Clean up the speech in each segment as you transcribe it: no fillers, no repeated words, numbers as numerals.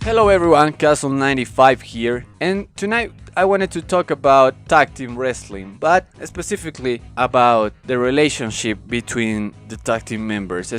Hello everyone, Castle95 here, and tonight I wanted to talk about tag team wrestling, but specifically about the relationship between the tag team members.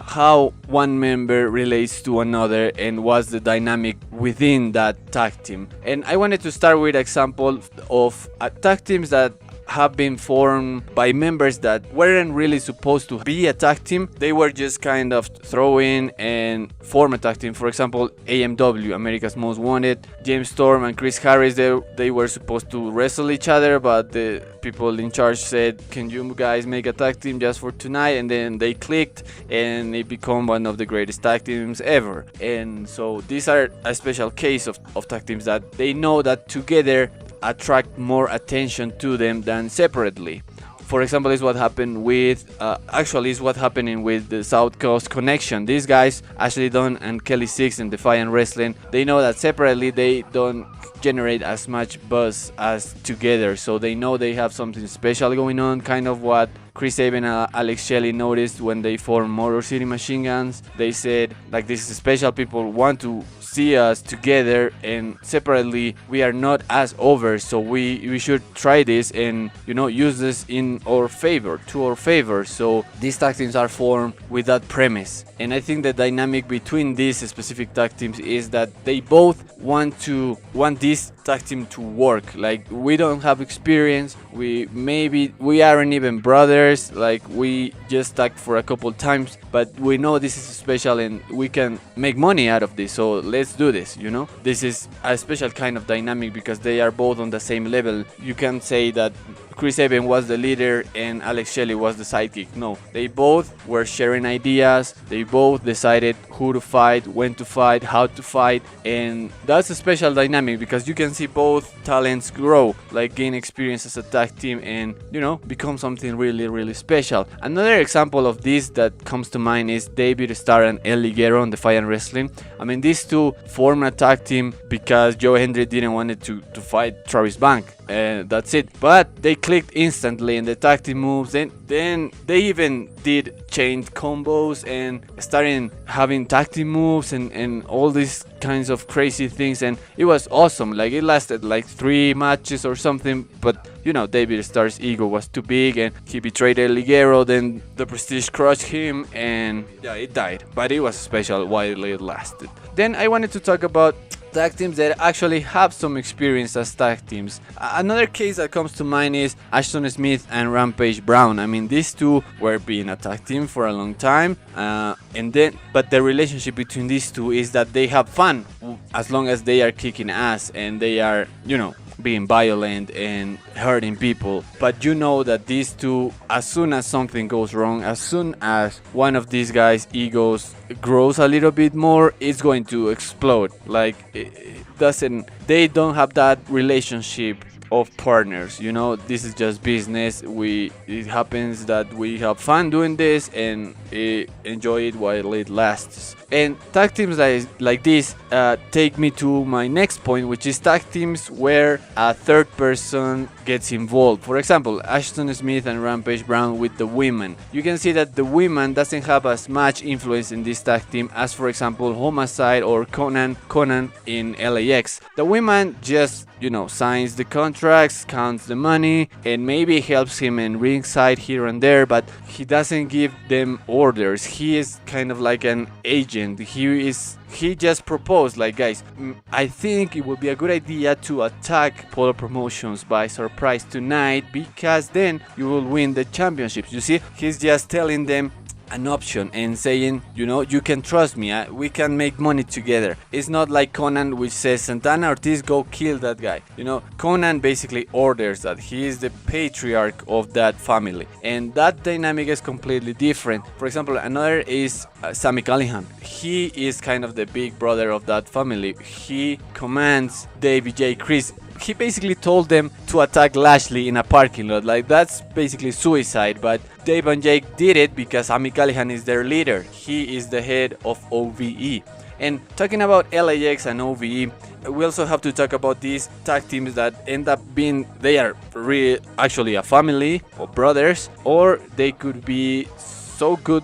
How one member relates to another and what's the dynamic within that tag team. And I wanted to start with an example of tag teams that have been formed by members that weren't really supposed to be a tag team. They were just kind of throw in and form a tag team. For example, AMW, America's Most Wanted, James Storm and Chris Harris, they were supposed to wrestle each other, but the people in charge said, can you guys make a tag team just for tonight? And then they clicked and it became one of the greatest tag teams ever. And so these are a special case of tag teams that they know that together attract more attention to them than separately. For example, is what happened with is what happening with the South Coast Connection. These guys, Ashley Dunn and Kelly Six in Defiant Wrestling, they know that separately they don't generate as much buzz as together, so they know they have something special going on, kind of what Chris Sabin and Alex Shelley noticed when they formed Motor City Machine Guns. They said, like, this is special, people want to see us together, and separately we are not as over, so we should try this and use this in our favor, to our favor. So these tag teams are formed with that premise, and I think the dynamic between these specific tag teams is that they both want this tag team to work. Like, we don't have experience, we aren't even brothers, like we just tagged for a couple times, but we know this is special and we can make money out of this, so let's do this. This is a special kind of dynamic because they are both on the same level. You can say that Chris Sabin was the leader and Alex Shelley was the sidekick. No, they both were sharing ideas, they both decided who to fight, when to fight, how to fight, and that's a special dynamic because you can see both talents grow, like gain experience as a tag team and become something really, really special. Another example of this that comes to mind is David Starr and El Ligero on Defiant Wrestling. I mean, these two formed a tag team because Joe Hendry didn't want to fight Travis Bank. That's it, but they clicked instantly in the tag team moves, and then they even did chain combos and started having tag team moves and all these kinds of crazy things, and it was awesome. Like, it lasted like 3 matches or something, but David Starr's ego was too big and he betrayed El Ligero, then the Prestige crushed him and it died, but it was special while it lasted. Then I wanted to talk about tag teams that actually have some experience as tag teams. Another case that comes to mind is Ashton Smith and Rampage Brown. I mean, these two were being a tag team for a long time, but the relationship between these two is that they have fun as long as they are kicking ass and they are, being violent and hurting people. But that these two, as soon as something goes wrong, as soon as one of these guys' egos grows a little bit more, it's going to explode. Like, they don't have that relationship of partners. This is just business. It happens that we have fun doing this and enjoy it while it lasts. And tag teams like this take me to my next point, which is tag teams where a third person gets involved. For example, Ashton Smith and Rampage Brown with the women. You can see that the women doesn't have as much influence in this tag team as, for example, Homicide or Conan in LAX. The women just signs the contracts, counts the money, and maybe helps him in ringside here and there, but he doesn't give them orders. He is kind of like an agent. He just proposed, like, guys, I think it would be a good idea to attack Polo Promotions by surprise tonight because then you will win the championships. You see, he's just telling them an option and saying, you can trust me, we can make money together. It's not like Conan, which says, Santana Ortiz, go kill that guy. Conan basically orders that. He is the patriarch of that family, and that dynamic is completely different. For example, another is Sami Callihan. He is kind of the big brother of that family. He commands Davey J. Chris. He basically told them to attack Lashley in a parking lot. Like, that's basically suicide, but Dave and Jake did it because Sami Callihan is their leader. He is the head of OVE. And talking about LAX and OVE, we also have to talk about these tag teams that end up being, they are actually a family or brothers, or they could be so good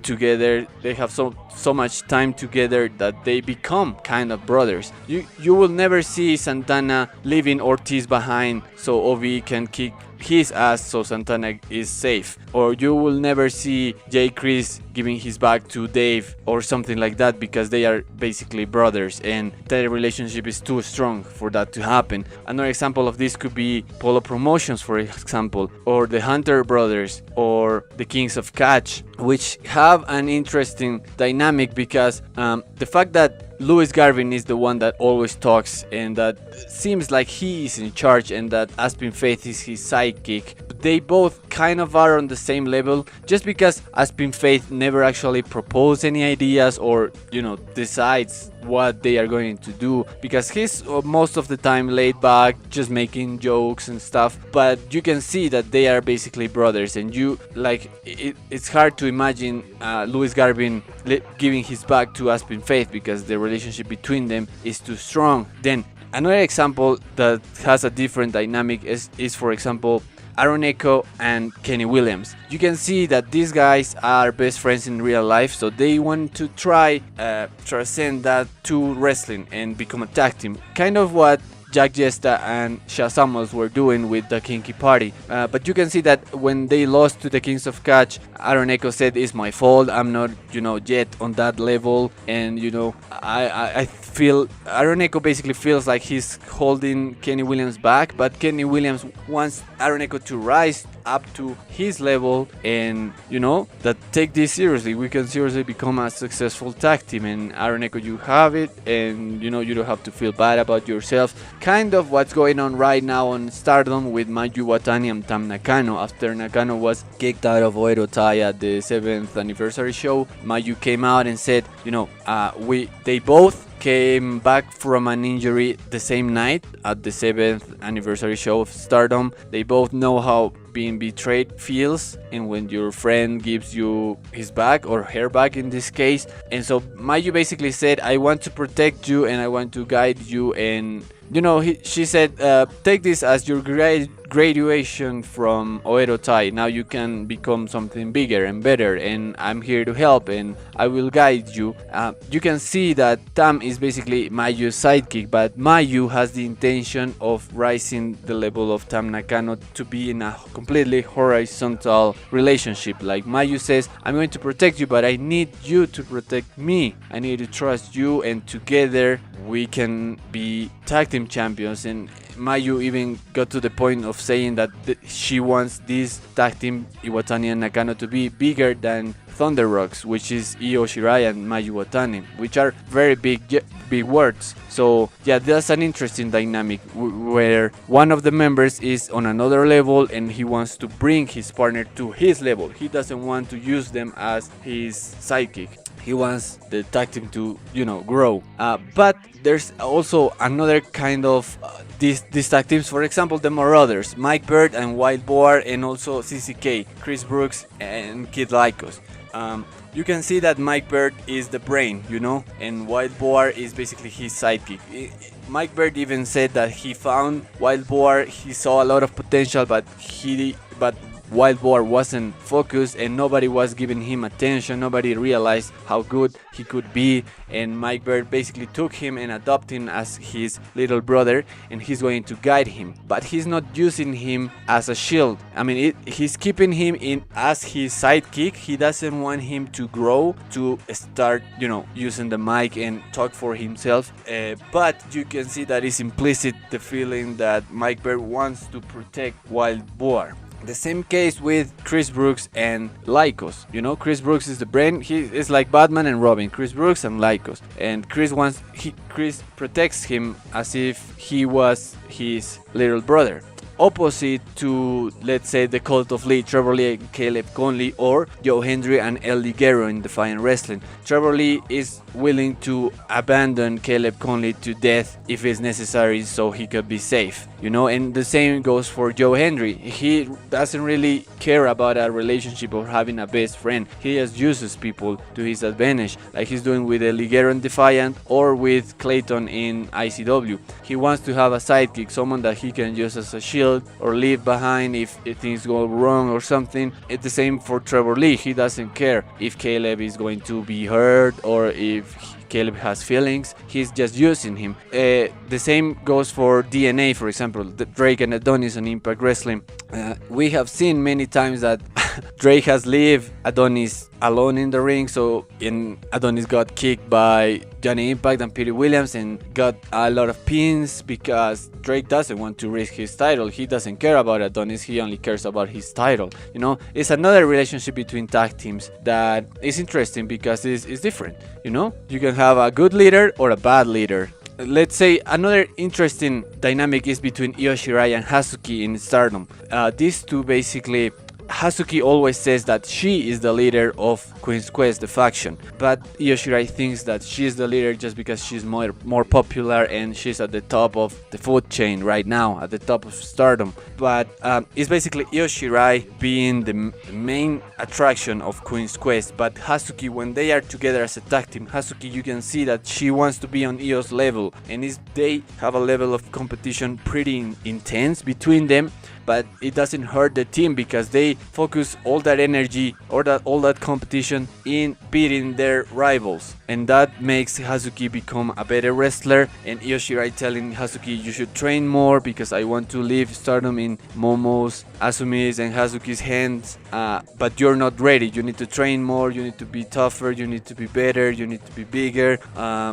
together. They have so so much time together that they become kind of brothers. You will never see Santana leaving Ortiz behind so Ovi can kick his ass so Santana is safe, or you will never see Jay Chris giving his back to Dave or something like that, because they are basically brothers and their relationship is too strong for that to happen. Another example of this could be Polo Promotions, for example, or the Hunter brothers, or the Kings of Catch, which have an interesting dynamic because the fact that Louis Garvin is the one that always talks and that seems like he is in charge, and that Aspen Faith is his sidekick. They both kind of are on the same level, just because Aspen Faith never actually proposes any ideas or, decides what they are going to do, because he's most of the time laid back, just making jokes and stuff. But you can see that they are basically brothers, and it's hard to imagine Louis Garvin giving his back to Aspen Faith because the relationship between them is too strong. Then another example that has a different dynamic is for example, Aaron Echo and Kenny Williams. You can see that these guys are best friends in real life, so they want to try transcend that to wrestling and become a tag team. Kind of what Jack Jesta and Sha Samuels were doing with the Kinky Party. But you can see that when they lost to the Kings of Catch, Aaron Echo said, "It's my fault. I'm not, yet on that level." And I feel Aaron Echo basically feels like he's holding Kenny Williams back, but Kenny Williams wants Aaron Echo to rise up to his level and that take this seriously. We can seriously become a successful tag team, and Aaron Echo, you have it, and you don't have to feel bad about yourself. Kind of what's going on right now on Stardom with Mayu Iwatani and Tam Nakano. After Nakano was kicked out of Oedo Tai at the 7th anniversary show, Mayu came out and said, they both came back from an injury the same night at the 7th anniversary show of Stardom. They both know how being betrayed feels, and when your friend gives you his back, or her back in this case. And so Mayu basically said, "I want to protect you and I want to guide you," and she said, "Take this as your graduation from Oedo Tai. Now you can become something bigger and better, and I'm here to help and I will guide you." You can see that Tam is basically Mayu's sidekick, but Mayu has the intention of rising the level of Tam Nakano to be in a completely horizontal relationship. Like Mayu says, "I'm going to protect you, but I need you to protect me. I need to trust you, and together we can be tag team champions." And Mayu even got to the point of saying that she wants this tag team, Iwatani and Nakano, to be bigger than Thunder Rocks, which is Io Shirai and Mayu Iwatani, which are very big words. So yeah, that's an interesting dynamic where one of the members is on another level and he wants to bring his partner to his level. He doesn't want to use them as his sidekick. He wants the tag team to, grow. But there's also another kind of these tag teams. For example, the Marauders, Mike Bird and Wild Boar, and also CCK, Chris Brooks and Kid Lycos. You can see that Mike Bird is the brain, and Wild Boar is basically his sidekick. Mike Bird even said that he found Wild Boar, he saw a lot of potential, but Wild Boar wasn't focused and nobody was giving him attention. Nobody realized how good he could be, and Mike Bird basically took him and adopted him as his little brother, and he's going to guide him, but he's not using him as a shield. I mean, he's keeping him in as his sidekick. He doesn't want him to grow, to start using the mic and talk for himself, but you can see that it's implicit, the feeling that Mike Bird wants to protect Wild Boar. The same case with Chris Brooks and Lycos. Chris Brooks is the brain. He is like Batman and Robin. Chris Brooks and Lycos. And Chris protects him as if he was his little brother. Opposite to, let's say, the Cult of Lee, Trevor Lee and Caleb Conley, or Joe Hendry and El Ligero in Defiant Wrestling. Trevor Lee is willing to abandon Caleb Conley to death if it's necessary so he could be safe, and the same goes for Joe Hendry. He doesn't really care about a relationship or having a best friend. He just uses people to his advantage, like he's doing with El Ligero in Defiant or with Clayton in ICW. He wants to have a sidekick, someone that he can use as a shield. shield or leave behind if things go wrong or something. It's the same for Trevor Lee. He doesn't care if Caleb is going to be hurt or if Caleb has feelings. He's just using him. The same goes for DNA, for example, Drake and Adonis on Impact Wrestling. We have seen many times that Drake has left Adonis alone in the ring, so Adonis got kicked by Johnny Impact and Petey Williams and got a lot of pins because Drake doesn't want to risk his title. He doesn't care about Adonis, he only cares about his title. You know, it's another relationship between tag teams that is interesting because it's different. You know, you can have a good leader or a bad leader. Let's say another interesting dynamic is between Io Shirai and Hazuki in Stardom. These two basically, Hazuki always says that she is the leader of Queen's Quest, the faction, but Io Shirai thinks that she is the leader just because she's more popular and she's at the top of the food chain right now, at the top of Stardom. But it's basically Io Shirai being the main attraction of Queen's Quest, but Hazuki, when they are together as a tag team, Hazuki, you can see that she wants to be on Io's level, and they have a level of competition pretty intense between them. But it doesn't hurt the team because they focus all that energy or all that competition in beating their rivals, and that makes Hazuki become a better wrestler. And Io Shirai telling Hazuki, you should train more because I want to leave Stardom in Momo's, Asumi's and Hazuki's hands, but you're not ready. You need to train more, you need to be tougher, you need to be better, you need to be bigger.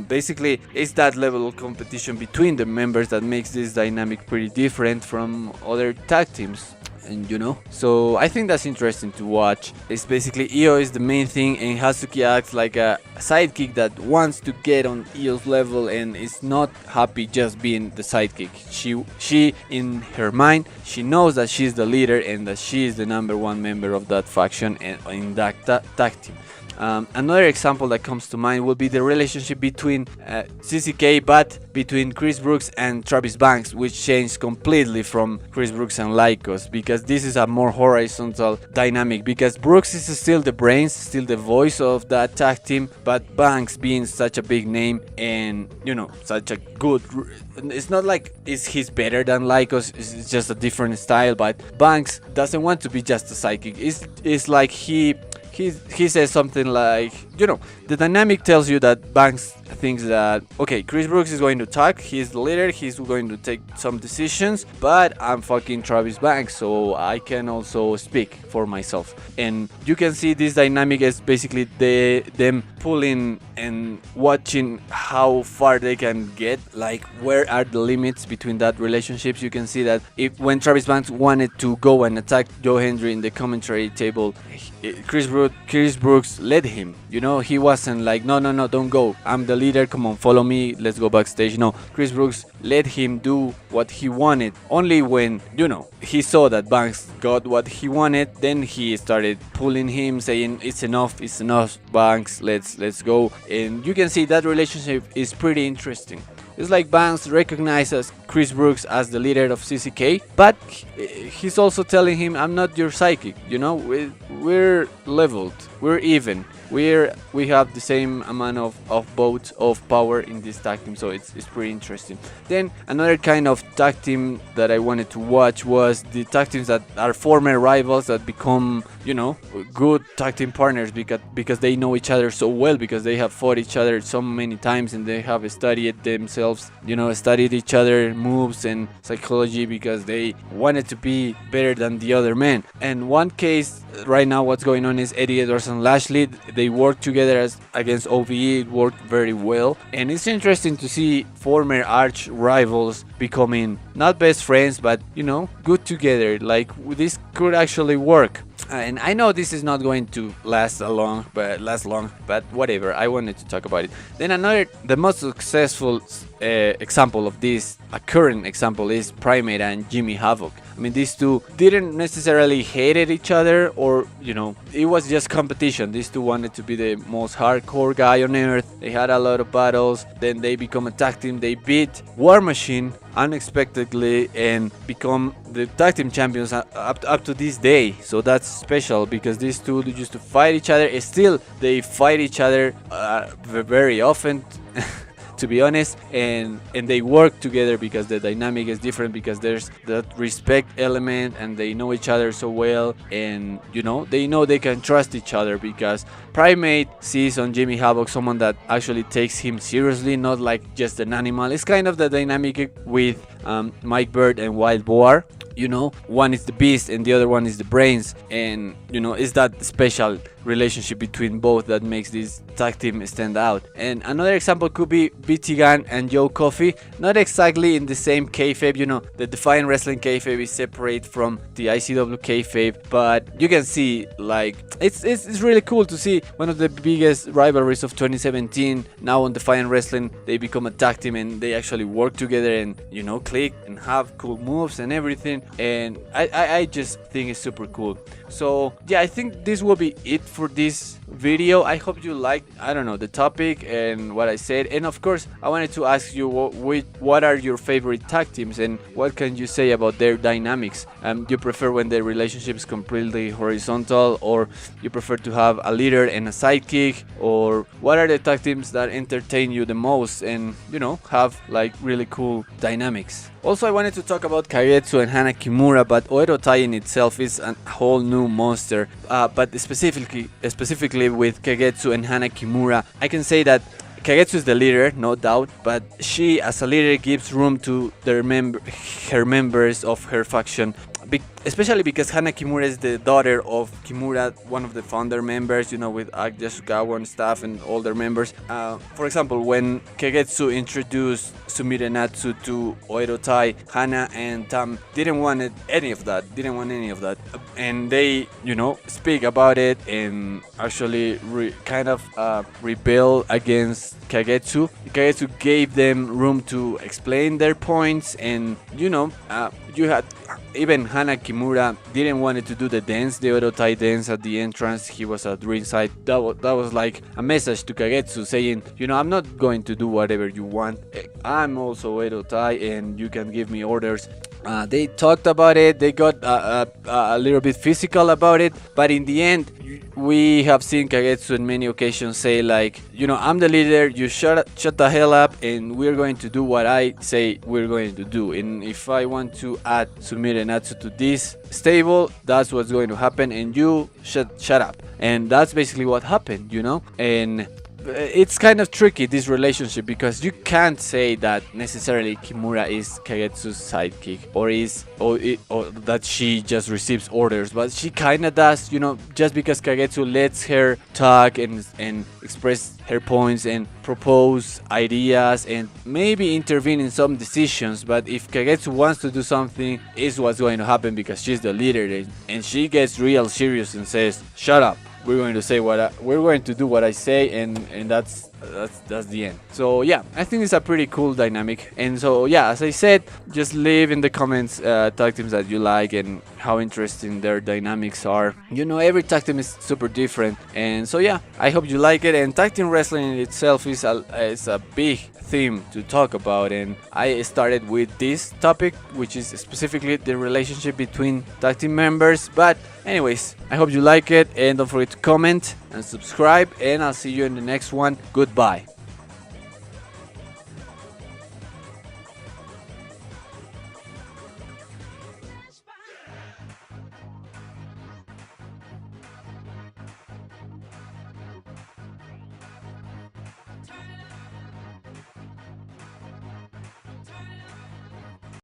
Basically, it's that level of competition between the members that makes this dynamic pretty different from other tag teams. And you know, so I think that's interesting to watch. It's basically Io is the main thing and Hazuki acts like a sidekick that wants to get on Io's level and is not happy just being the sidekick. She in her mind, she knows that she's the leader and that she is the #1 member of that faction and in that tag team. Another example that comes to mind will be the relationship between CCK, but between Chris Brooks and Travis Banks, which changed completely from Chris Brooks and Lycos, because this is a more horizontal dynamic, because Brooks is still the brains, still the voice of that tag team, but Banks being such a big name and, you know, such a good, it's not like he's better than Lycos, it's just a different style, but Banks doesn't want to be just a psychic. It's like he says something like, you know, the dynamic tells you that Banks thinks that, okay, Chris Brooks is going to talk, he's the leader, he's going to take some decisions, but I'm fucking Travis Banks, so I can also speak for myself. And you can see this dynamic as basically them pulling and watching how far they can get, like where are the limits between that relationships. You can see that when Travis Banks wanted to go and attack Joe Hendry in the commentary table, Chris Brooks led him. You know, he wasn't like, no, don't go, I'm the leader, come on, follow me, let's go backstage. No, Chris Brooks let him do what he wanted. Only when, you know, he saw that Banks got what he wanted, then he started pulling him, saying it's enough, Banks, let's go. And you can see that relationship is pretty interesting. It's like Banks recognizes Chris Brooks as the leader of CCK, but he's also telling him, I'm not your psychic, you know, we're leveled, we're even, we have the same amount of votes of power in this tag team, so it's pretty interesting. Then another kind of tag team that I wanted to watch was the tag teams that are former rivals that become, you know, good tag team partners because they know each other so well, because they have fought each other so many times and they have studied themselves, you know, studied each other moves and psychology because they wanted to be better than the other man. And one case right now what's going on is Eddie Edwards and Lashley. They worked together against OVE, it worked very well, and it's interesting to see former arch rivals becoming not best friends, but, you know, good together. Like, this could actually work. And I know this is not going to last long, but whatever, I wanted to talk about it. Then the most successful example of this, a current example, is Primate and Jimmy Havoc. I mean, these two didn't necessarily hated each other, or, you know, it was just competition. These two wanted to be the most hardcore guy on earth. They had a lot of battles, then they become a tag team. They beat War Machine unexpectedly and become the tag team champions up to this day. So that's special because these two used to fight each other. Still, they fight each other very often. to be honest, and they work together because the dynamic is different, because there's that respect element and they know each other so well, and they know they can trust each other because Primate sees on Jimmy Havoc someone that actually takes him seriously, not like just an animal. It's kind of the dynamic with Mike Bird and Wild Boar. One is the beast and the other one is the brains, and it's that special relationship between both that makes this tag team stand out. And another example could be BT Gunn and Joe Coffey, not exactly in the same kayfabe. The Defiant Wrestling kayfabe is separate from the ICW kayfabe, but you can see like it's really cool to see one of the biggest rivalries of 2017 now on Defiant Wrestling. They become a tag team and they actually work together and click and have cool moves and everything, and I just think it's super cool. So yeah, I think this will be it for this video. I hope you liked, the topic and what I said, and of course I wanted to ask you what are your favorite tag teams and what can you say about their dynamics. Do you prefer when the relationship is completely horizontal, or you prefer to have a leader and a sidekick, or what are the tag teams that entertain you the most and have like really cool dynamics? Also, I wanted to talk about Kagetsu and Hana Kimura, but Oedo Tai in itself is a whole new monster. But specifically with Kagetsu and Hana Kimura, I can say that Kagetsu is the leader, no doubt, but she as a leader gives room to her members of her faction. Especially because Hana Kimura is the daughter of Kimura, one of the founder members, with Yasukawa and stuff and all their members. For example, when Kagetsu introduced Sumire Natsu to Oedo Tai, Hana and Tam didn't want any of that. And they, speak about it and actually rebel against Kagetsu. Kagetsu gave them room to explain their points, and you had even Hana Kimura didn't want to do the dance, the Oedo Tai dance at the entrance. He was at ringside. That was like a message to Kagetsu saying, I'm not going to do whatever you want. I'm also Oedo Tai and you can give me orders. They talked about it, they got a little bit physical about it, but in the end we have seen Kagetsu on many occasions say like, I'm the leader, you shut the hell up and we're going to do what I say we're going to do, and if I want to add Sumire Natsu to this stable, that's what's going to happen, and you shut up. And that's basically what happened, and it's kind of tricky, this relationship, because you can't say that necessarily Kimura is Kagetsu's sidekick or that she just receives orders, but she kind of does, just because Kagetsu lets her talk and express her points and propose ideas and maybe intervene in some decisions. But if Kagetsu wants to do something, is what's going to happen because she's the leader, and she gets real serious and says, shut up. We're going to do what I say, and that's the end. So yeah, I think it's a pretty cool dynamic. And so yeah, as I said, just leave in the comments tag teams that you like and how interesting their dynamics are. Every tag team is super different, and so yeah, I hope you like it. And tag team wrestling in itself is a big theme to talk about, and I started with this topic, which is specifically the relationship between tag team members. But anyways, I hope you like it, and don't forget to comment and subscribe, and I'll see you in the next one. Goodbye.